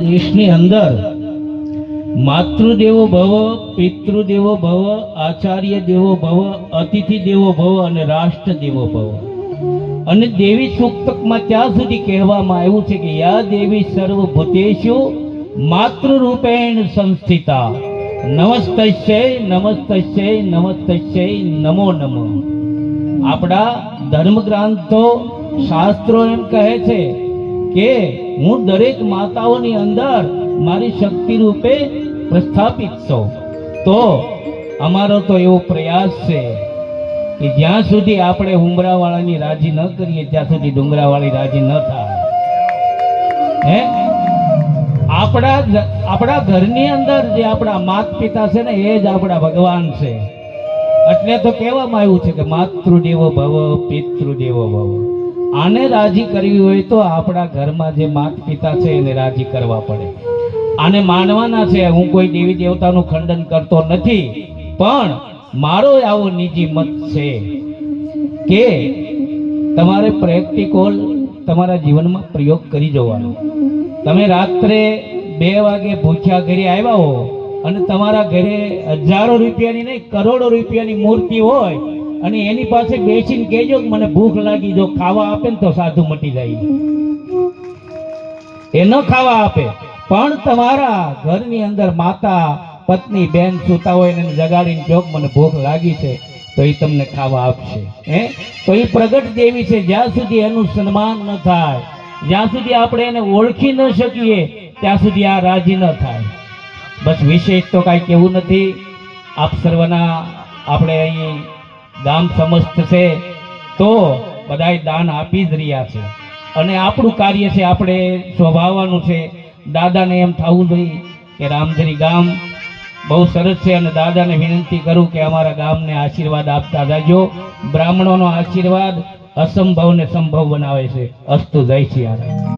દેશની અંદર માતૃદેવો ભવ, પિતૃદેવો ભવ, આચાર્ય દેવો ભવ, અતિથિ દેવો ભવ અને રાષ્ટ્ર દેવો ભવ. અને દેવી સૂક્તકમાં ત્યાં સુધી કહેવામાં આવ્યું છે કે યા દેવી સર્વભૂતેષુ માતૃરૂપેણ સંસ્થિતા નમસ્તસ્યૈ નમસ્તસ્યૈ નમસ્તસ્યૈ નમો નમઃ. આપણા ધર્મગ્રંથો શાસ્ત્રો એમ કહે છે કે હું દરેક માતાઓની અંદર મારી શક્તિ રૂપે પ્રસ્થાપિત છું. તો અમારો તો એવો પ્રયાસ છે કે જ્યાં સુધી આપણે ઉમરાવાળાની રાજી ન કરીએ ત્યાં સુધી ડુંગરાવાળી રાજી ન થાય. હે, આપણા ઘરની અંદર જે આપણા માત પિતા છે ને એ જ આપણા ભગવાન છે. એટલે તો કહેવામાં આવ્યું છે કે માતૃદેવો ભવ, પિતૃદેવો ભવ. આને રાજી કરવી હોય તો આપણા ઘરમાં જે માત પિતા છે એને રાજી કરવા પડે. આને માનવાના છે. હું કોઈ દેવી દેવતાનું ખંડન કરતો નથી, પણ મારો આવો નિજી મત છે કે તમારે પ્રેક્ટિકલ તમારા જીવનમાં પ્રયોગ કરી જવાનો. તમે રાત્રે 2 વાગે ભૂખ્યા ઘરે આવ્યા હો અને તમારા ઘરે હજારો રૂપિયાની નહીં કરોડો રૂપિયાની મૂર્તિ હોય અને એની પાસે બેસીને કહેજો કે મને ભૂખ લાગી, જો ખાવા આપે ને તો સાધુ મટી જાય. એ ન ખાવા આપે પણ તમારા ઘરની અંદર માતા, પત્ની, બેન સૂતા હોય એને જગાડીને કહો મને ભૂખ લાગી છે તો એ તમને ખાવા આપશે. તો એ પ્રગટ દેવી છે. જ્યાં સુધી એનું સન્માન ન થાય, જ્યાં સુધી આપણે એને ઓળખી ન શકીએ ત્યાં સુધી આ રાજી ન થાય. બસ વિશેષ તો કાંઈ કહેવું નથી. આપ સર્વના આપણે અહીં ગામ સમસ્ત છે તો બધાય દાન આપી જ રહ્યા છે અને આપણું કાર્ય છે આપણે સ્વભાવવાનું છે. દાદાને એમ થવું જોઈએ કે રામધરી ગામ બહુ સરસ છે અને દાદાને વિનંતી કરું કે અમારા ગામને આશીર્વાદ આપતા જાજો. બ્રાહ્મણોનો આશીર્વાદ અસંભવને સંભવ બનાવે છે. અસ્તુ. જય સિયારામ.